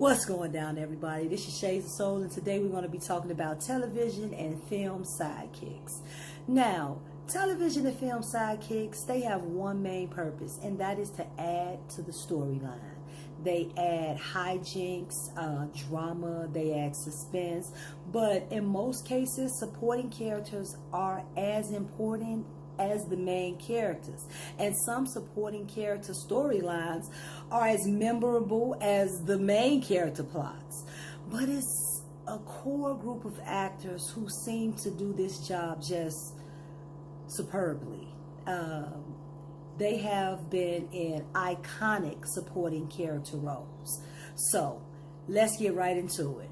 What's going down, everybody? This is Shades of Soul, and today we're going to be talking about television and film sidekicks. Now, television and film sidekicks, they have one main purpose, and that is to add to the storyline. They add hijinks, drama, they add suspense, but in most cases, supporting characters are as important as the main characters, and some supporting character storylines are as memorable as the main character plots. But it's a core group of actors who seem to do this job just superbly. They have been in iconic supporting character roles. So let's get right into it.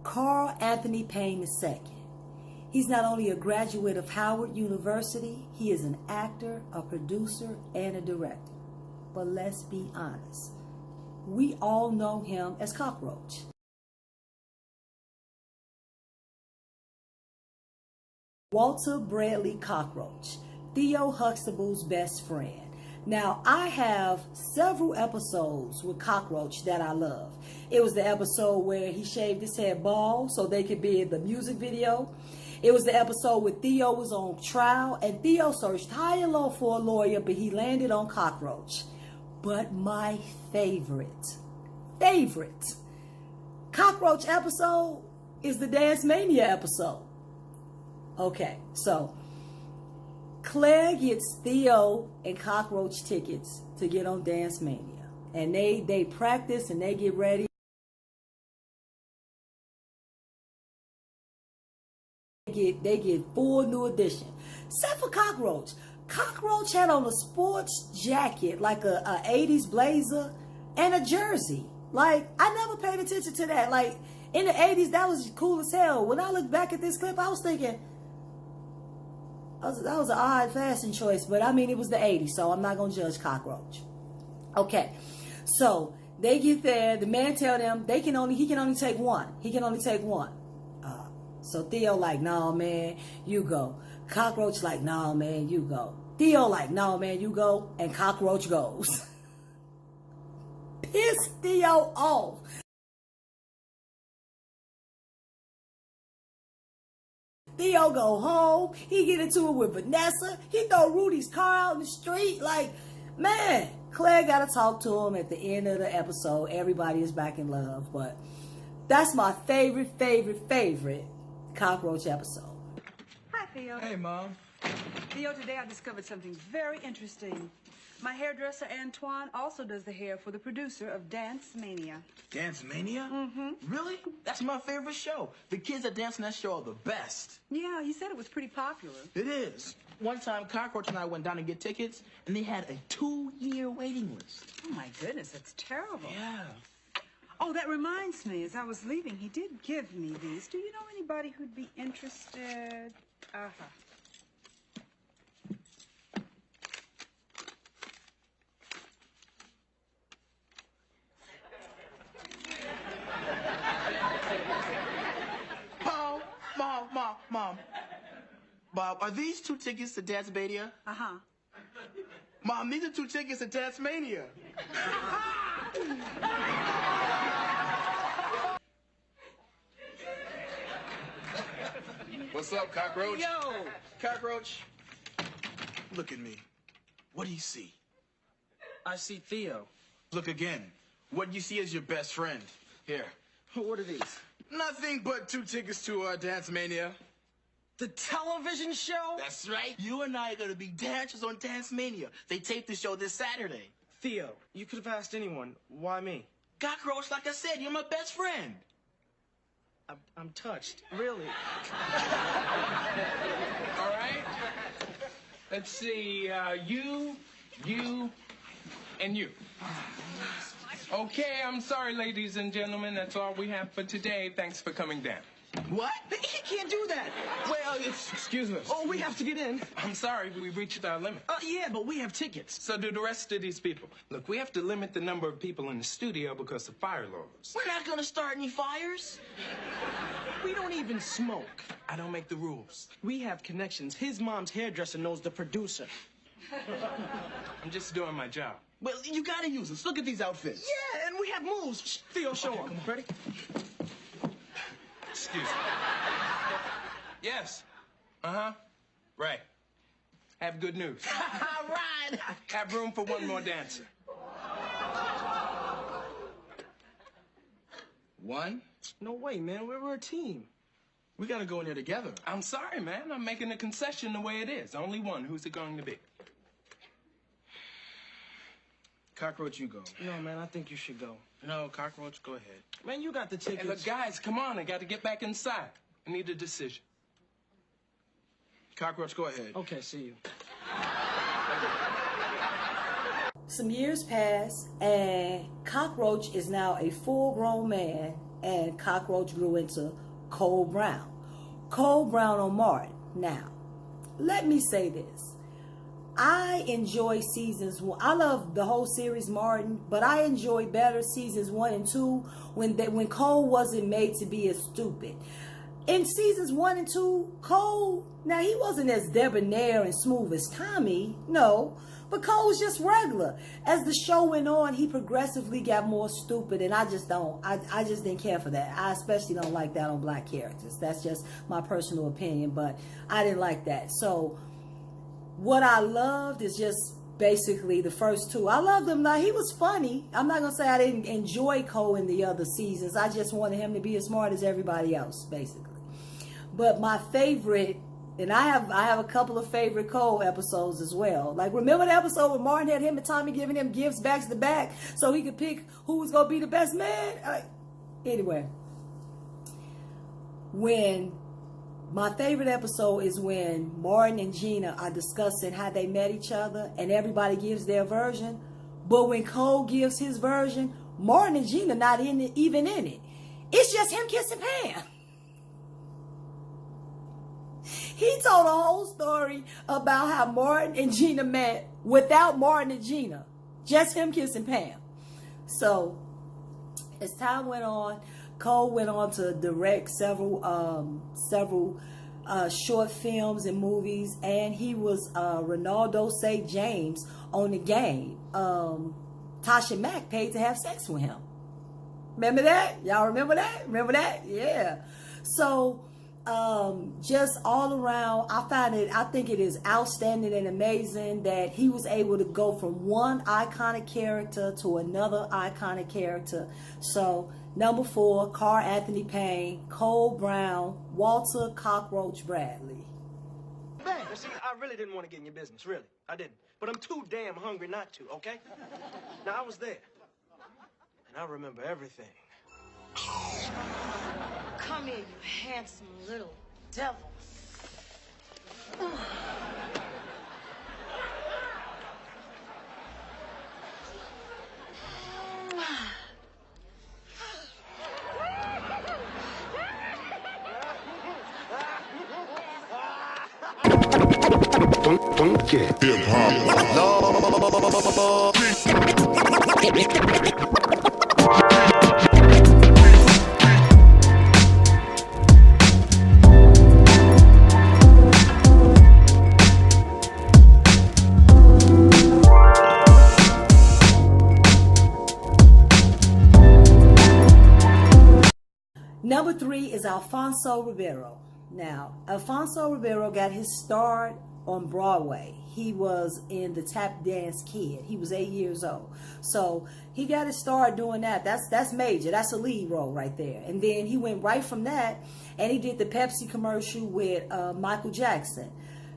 Carl Anthony Payne II. He's not only a graduate of Howard University, he is an actor, a producer, and a director. But let's be honest, we all know him as Cockroach. Walter Bradley Cockroach, Theo Huxtable's best friend. Now, I have several episodes with Cockroach that I love. It was the episode where he shaved his head bald so they could be in the music video. It was the episode where Theo was on trial, and Theo searched high and low for a lawyer, but he landed on Cockroach. But my favorite Cockroach episode is the Dance Mania episode. Okay, so Claire gets Theo and Cockroach tickets to get on Dance Mania, and they practice and they get ready. They get full New Edition, except for Cockroach. Cockroach had on a sports jacket, like a 80s blazer, and a jersey. Like, I never paid attention to that. Like, in the 80s, that was cool as hell. When I look back at this clip, I was thinking, that was an odd fashion choice. But, I mean, it was the 80s, so I'm not going to judge Cockroach. Okay, so they get there. The man tell them he can only take one. He can only take one. So Theo like, no, man, you go. Cockroach like, no, man, you go. Theo like, no, man, you go. And Cockroach goes. Piss Theo off. Theo go home. He get into it with Vanessa. He throw Rudy's car out in the street. Like, man, Claire got to talk to him at the end of the episode. Everybody is back in love. But that's my favorite Cockroach episode. Hi, Theo. Hey, Mom. Theo, today I discovered something very interesting. My hairdresser, Antoine, also does the hair for the producer of Dance Mania. Dance Mania? Mm-hmm. Really? That's my favorite show. The kids that dance in that show are the best. Yeah, he said it was pretty popular. It is. One time, Cockroach and I went down to get tickets, and they had a 2-year waiting list. Oh, my goodness, that's terrible. Yeah. Oh, that reminds me, as I was leaving, he did give me these. Do you know anybody who'd be interested? Mom. Bob, are these 2 tickets to Dance Mania? Uh-huh. Mom, these are 2 tickets to Dance Mania. What's up, Cockroach? Yo! Cockroach, look at me. What do you see? I see Theo. Look again. What you see is your best friend. Here. What are these? Nothing but 2 tickets to Dance Mania. The television show? That's right. You and I are going to be dancers on Dance Mania. They taped the show this Saturday. Theo, you could have asked anyone. Why me? Cockroach, like I said, you're my best friend. I'm touched. Really. All right. Let's see. You, and you. Okay, I'm sorry, ladies and gentlemen. That's all we have for today. Thanks for coming down. What? He can't do that. Wait, Excuse us. Oh, we have to get in. I'm sorry, we reached our limit. Yeah, but we have tickets. So do the rest of these people. Look, we have to limit the number of people in the studio because of fire laws. We're not gonna start any fires. We don't even smoke. I don't make the rules. We have connections. His mom's hairdresser knows the producer. I'm just doing my job. Well, you gotta use us. Look at these outfits. Yeah, and we have moves. Theo, show Okay, him. come on. Ready? Excuse me. Yes. Uh-huh. Right. Have good news. All right. Have room for one more dancer. One. No way, man. We're a team. We gotta go in there together. I'm sorry, man. I'm making a concession the way it is. Only one. Who's it going to be? Cockroach, you go. No, man, I think you should go. No, Cockroach, go ahead. Man, you got the tickets. Hey, look, guys, come on. I got to get back inside. I need a decision. Cockroach, go ahead. Okay, see you. Some years pass, and Cockroach is now a full-grown man, and Cockroach grew into Cole Brown. Cole Brown on Martin. Now, let me say this. I enjoy seasons one. I love the whole series Martin, but I enjoy better seasons 1 and 2 when Cole wasn't made to be as stupid. In seasons 1 and 2, Cole, now he wasn't as debonair and smooth as Tommy, no, but Cole was just regular. As the show went on, he progressively got more stupid, and I just didn't care for that. I especially don't like that on black characters. That's just my personal opinion, but I didn't like that. So what I loved is just basically the first 2. I loved him. Now, he was funny. I'm not going to say I didn't enjoy Cole in the other seasons. I just wanted him to be as smart as everybody else, basically. But my favorite, and I have a couple of favorite Cole episodes as well. Like, remember the episode where Martin had him and Tommy giving him gifts back to back so he could pick who was going to be the best man? Anyway, my favorite episode is when Martin and Gina are discussing how they met each other and everybody gives their version. But when Cole gives his version, Martin and Gina not even in it. It's just him kissing Pam. He told a whole story about how Martin and Gina met without Martin and Gina. Just him kissing Pam. So, as time went on, Cole went on to direct several short films and movies, and he was Ronaldo St. James on The Game. Tasha Mack paid to have sex with him. Remember that? Y'all remember that? Remember that? Yeah. So, just all around, I think it is outstanding and amazing that he was able to go from one iconic character to another iconic character. So, number 4, Carl Anthony Payne, Cole Brown, Walter Cockroach Bradley. Man, see, I really didn't want to get in your business, really. I didn't. But I'm too damn hungry not to, okay? Now, I was there. And I remember everything. Come here, you handsome little devil. Number 3 is Alfonso Rivero. Now, Alfonso Rivero got his start on Broadway. He was in The Tap Dance Kid. He was 8 years old. So he got his start doing that. That's major. That's a lead role right there. And then he went right from that and he did the Pepsi commercial with Michael Jackson.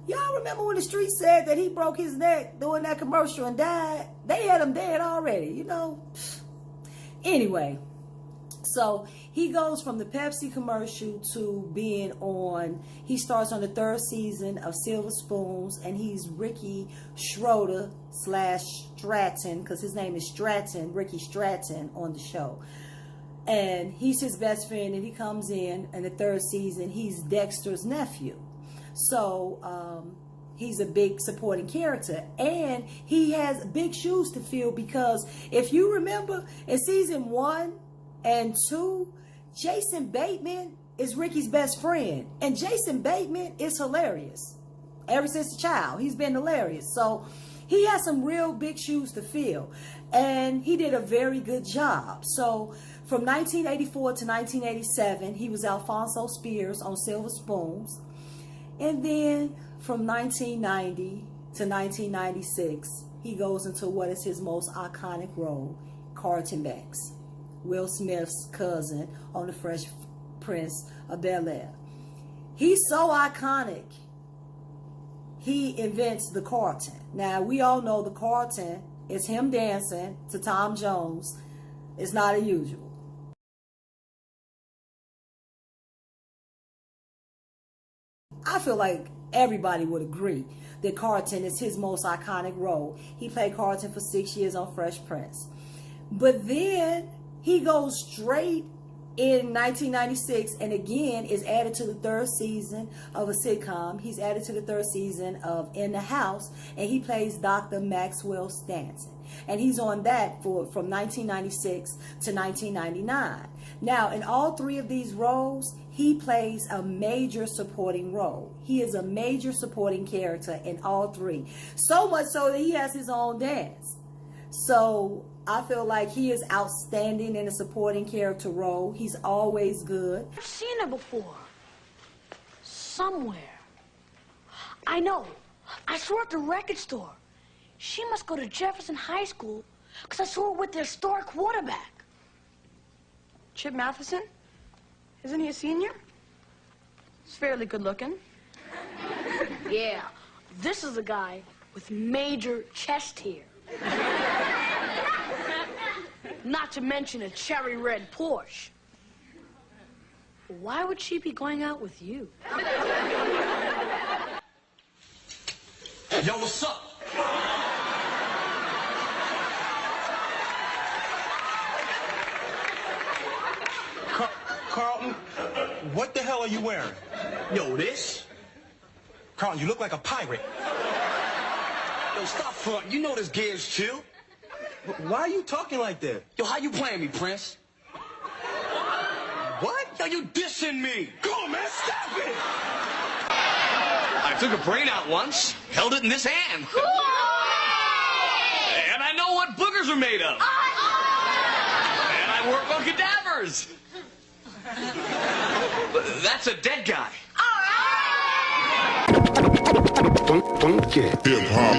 Y'all remember when the street said that he broke his neck doing that commercial and died? They had him dead already, you know. Anyway, so he goes from the Pepsi commercial to being on, he starts on the 3rd season of Silver Spoons, and he's Ricky Schroeder / Stratton, because his name is Stratton, Ricky Stratton on the show. And he's his best friend, and he comes in the 3rd season, he's Dexter's nephew. So he's a big supporting character, and he has big shoes to fill, because if you remember in season 1 and 2, Jason Bateman is Ricky's best friend, and Jason Bateman is hilarious. Ever since a child, he's been hilarious. So he has some real big shoes to fill, and he did a very good job. So from 1984 to 1987, he was Alfonso Spears on Silver Spoons. And then from 1990 to 1996, he goes into what is his most iconic role, Carlton Banks, Will Smith's cousin on The Fresh Prince of Bel-Air. He's so iconic, he invents the Carlton. Now, we all know the Carlton is him dancing to Tom Jones. It's not unusual. I feel like everybody would agree that Carlton is his most iconic role. He played Carlton for 6 years on Fresh Prince. But then he goes straight in 1996 and again is added to the 3rd season of a sitcom. He's added to the 3rd season of In the House, and he plays Dr. Maxwell Stanton. And he's on that from 1996 to 1999. Now, in all 3 of these roles, he plays a major supporting role. He is a major supporting character in all 3. So much so that he has his own dance. So I feel like he is outstanding in a supporting character role. He's always good. I've seen her before. Somewhere. I know. I saw her at the record store. She must go to Jefferson High School, because I saw her with their star quarterback. Chip Matheson? Isn't he a senior? He's fairly good looking. Yeah, this is a guy with major chest hair. Not to mention a cherry red Porsche. Why would she be going out with you? Yo, what's up? Carlton, what the hell are you wearing? Yo, this? Carlton, you look like a pirate. Yo, stop front. You know this gear's chill. Why are you talking like that? Yo, how you playing me, Prince? What? Yo, you dissing me. Come on, man, stop it. I took a brain out once, held it in this hand. And I know what boogers are made of. And I work on cadavers. That's a dead guy. Don't get hip hop.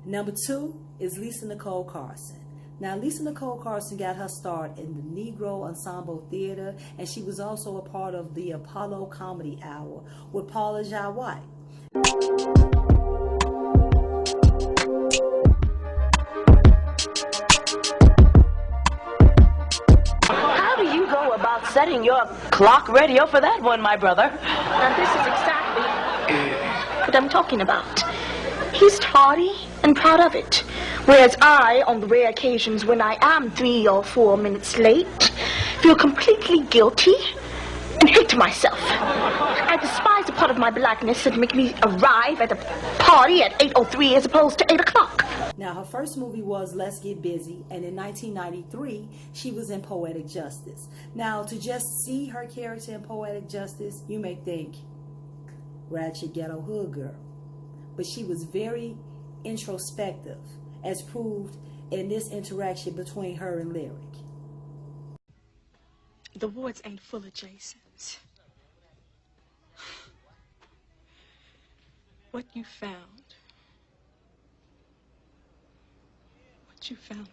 Number 2 is Lisa Nicole Carson. Now, Lisa Nicole Carson got her start in the Negro Ensemble Theater, and she was also a part of the Apollo Comedy Hour with Paula Jai White. How do you go about setting your clock radio for that one, my brother? Now, this is exactly what I'm talking about. He's tardy and proud of it, whereas I, on the rare occasions when I am 3 or 4 minutes late, feel completely guilty and hate myself. I despise the part of my blackness that make me arrive at the party at 8:03 as opposed to 8 o'clock. Now, her first movie was Let's Get Busy, and in 1993, she was in Poetic Justice. Now, to just see her character in Poetic Justice, you may think, ratchet ghetto hood girl. But she was very introspective, as proved in this interaction between her and Lyric. The wards ain't full of Jasons. What you found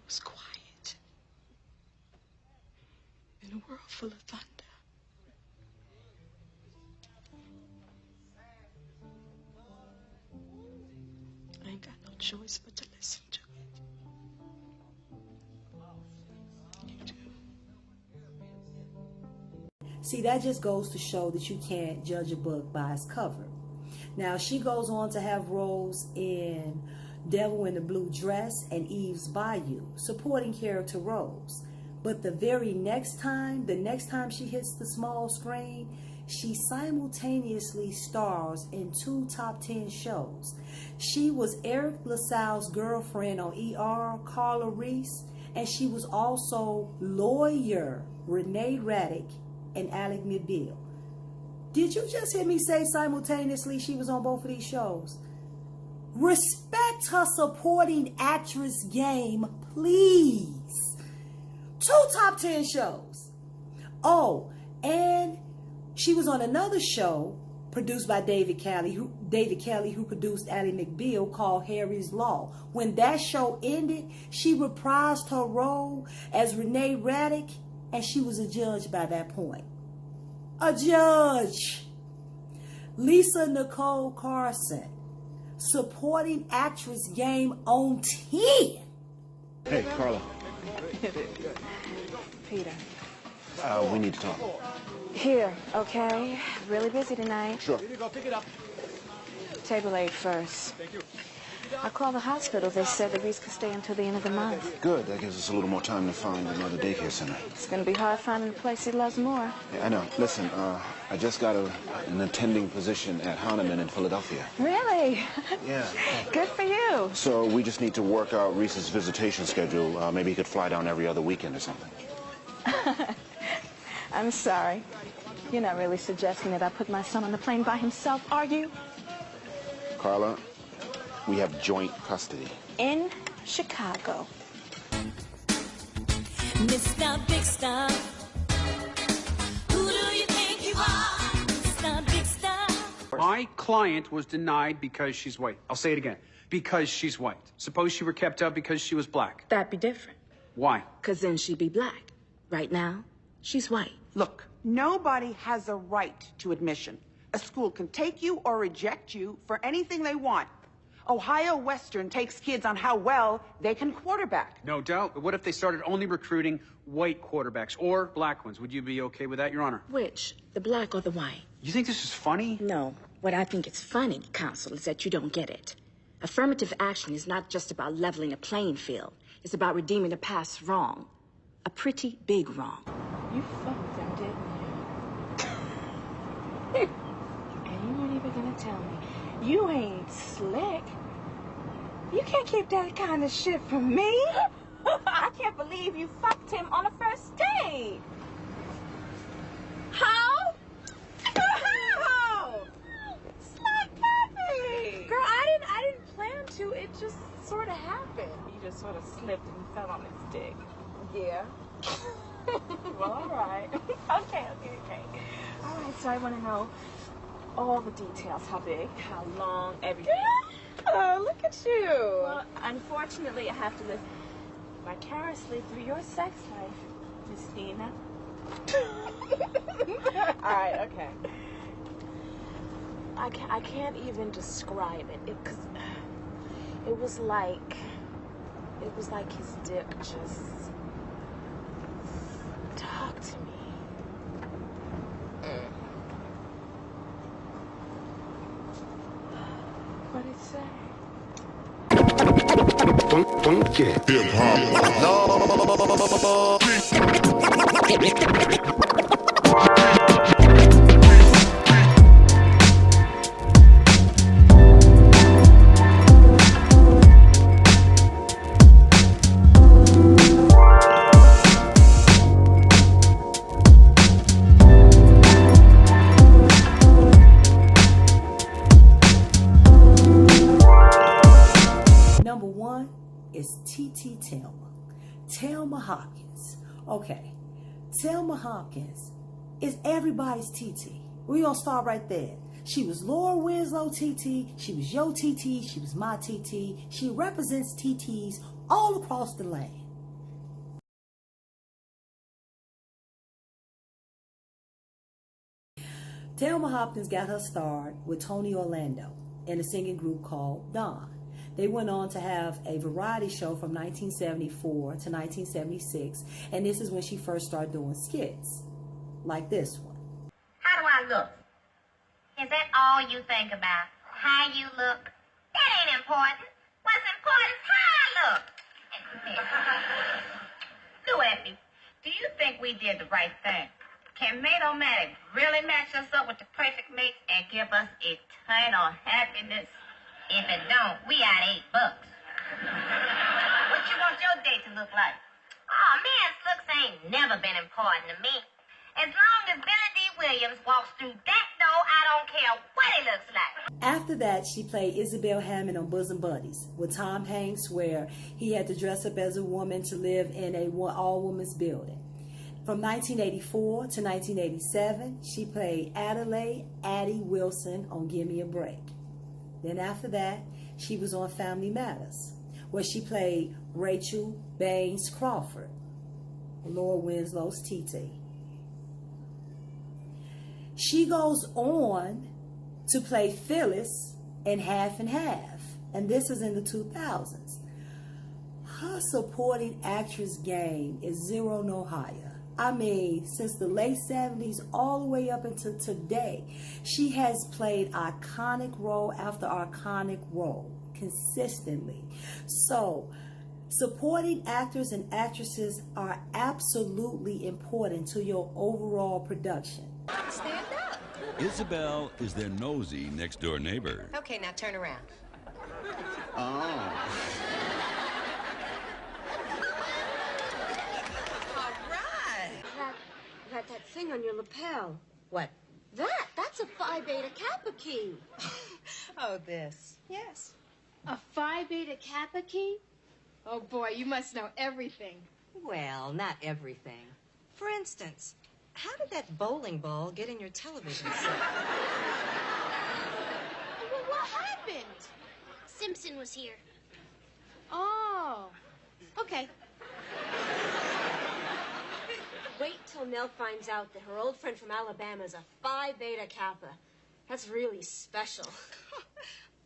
was quiet in a world full of thunder. I ain't got no choice but to listen to it. You do. See, that just goes to show that you can't judge a book by its cover. Now, she goes on to have roles in Devil in the Blue Dress and Eve's Bayou, supporting character roles. But the next time she hits the small screen, she simultaneously stars in 2 top 10 shows. She was Eric LaSalle's girlfriend on ER, Carla Reese, and she was also lawyer Renee Raddick and Alec McBeal. Did you just hear me say simultaneously she was on both of these shows? Respect her supporting actress game, please. 2 top 10 shows. Oh, and she was on another show produced by David Kelly, who produced Ally McBeal, called Harry's Law. When that show ended, she reprised her role as Renee Raddick, and she was a judge by that point. A judge. Lisa Nicole Carson, supporting actress game on 10. Hey, Carla. Peter. We need to talk. Here, okay? Really busy tonight. Sure. Go pick it up. Table 8 first. Thank you. I called the hospital. They said that Reese could stay until the end of the month. Good. That gives us a little more time to find another daycare center. It's going to be hard finding a place he loves more. Yeah, I know. Listen, I just got an attending position at Hahnemann in Philadelphia. Really? Yeah. Good for you. So we just need to work out Reese's visitation schedule. Maybe he could fly down every other weekend or something. I'm sorry. You're not really suggesting that I put my son on the plane by himself, are you? Carla, we have joint custody. In Chicago. Mr. Big Star, who do you think you are? Mr. Big Star. My client was denied because she's white. I'll say it again. Because she's white. Suppose she were kept up because she was black. That'd be different. Why? Because then she'd be black. Right now, she's white. Look, nobody has a right to admission. A school can take you or reject you for anything they want. Ohio Western takes kids on how well they can quarterback. No doubt. But what if they started only recruiting white quarterbacks or black ones? Would you be okay with that, Your Honor? Which? The black or the white? You think this is funny? No. What I think is funny, counsel, is that you don't get it. Affirmative action is not just about leveling a playing field. It's about redeeming a past wrong. A pretty big wrong. You fucked them, didn't you? And you weren't even gonna tell me. You ain't slick. You can't keep that kind of shit from me. I can't believe you fucked him on a first date. How? How? Slick puppy. Girl, I didn't plan to. It just sort of happened. You just sort of slipped and fell on his dick. Yeah. Well, all right. Okay. All right, so I want to know all the details. How big, how long, everything. Oh, look at you. Well, unfortunately, I have to live vicariously through your sex life, Miss Nina. All right, okay. I can't even describe it because it was like his dick just talked to me. What'd it say? Don't get hip hop. Number 1 is Selma Hopkins. Okay, Selma Hopkins is everybody's TT. We're gonna start right there. She was Laura Winslow TT, she was your TT, she was my TT. She represents TTs all across the land. Selma Hopkins got her start with Tony Orlando in a singing group called Dawn. They went on to have a variety show from 1974 to 1976, and this is when she first started doing skits, like this one. How do I look? Is that all you think about? how you look. That ain't important. What's important is how I look. Lou, do you think we did the right thing? Can Mate-O-Matic really match us up with the perfect mate and give us eternal happiness? If it don't, we out $8. What you want your date to look like? Oh, man's looks ain't never been important to me. As long as Billy D. Williams walks through that door, I don't care what he looks like. After that, she played Isabel Hammond on Bosom Buddies with Tom Hanks, where he had to dress up as a woman to live in a all-women's building. From 1984 to 1987, she played Adelaide Addie Wilson on Give Me a Break. Then after that, she was on Family Matters, where she played Rachel Baines Crawford, Laura Winslow's TT. She goes on to play Phyllis in Half and Half, and this is in the 2000s. Her supporting actress game is zero no higher. I mean, since the late 70s all the way up until today, she has played iconic role after iconic role consistently. So, supporting actors and actresses are absolutely important to your overall production. Stand up. Isabel is their nosy next-door neighbor. Okay, now turn around. Oh. That thing on your lapel. What? That's a Phi Beta Kappa key. Oh, this. Yes. A Phi Beta Kappa key? Oh, boy, you must know everything. Well, not everything. For instance, how did that bowling ball get in your television set? Well, what happened? Simpson was here. Oh. Okay. Wait till Nell finds out that her old friend from Alabama is a Phi Beta Kappa. That's really special.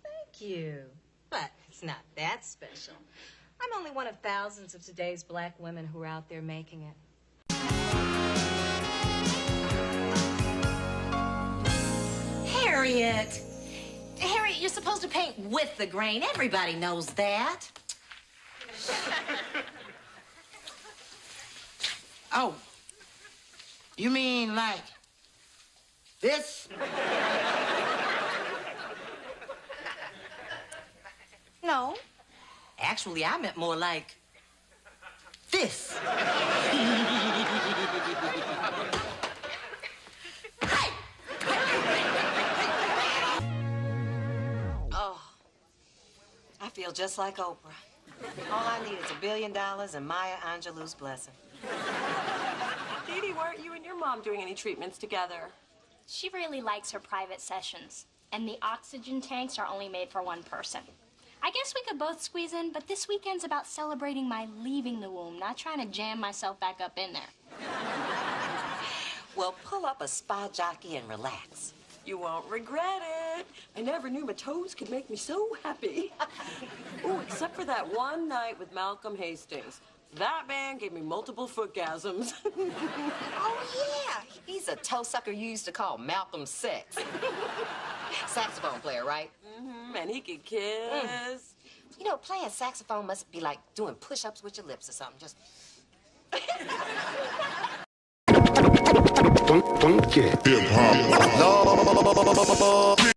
Thank you. But it's not that special. I'm only one of thousands of today's black women who are out there making it. Harriet, you're supposed to paint with the grain. Everybody knows that. Oh, you mean like this? No. Actually, I meant more like this. Oh, I feel just like Oprah. All I need is $1 billion and Maya Angelou's blessing. Dee Dee, weren't you and your mom doing any treatments together? She really likes her private sessions, and the oxygen tanks are only made for one person. I guess we could both squeeze in, but this weekend's about celebrating my leaving the womb, not trying to jam myself back up in there. Well, pull up a spa jockey and relax. You won't regret it. I never knew my toes could make me so happy. Oh, except for that one night with Malcolm Hastings. That man gave me multiple footgasms. Oh, yeah. He's a toe sucker you used to call Malcolm Sex. Saxophone player, right? Mm-hmm. And he could kiss. You know, playing saxophone must be like doing push-ups with your lips or something. Just... Don't get hip hop.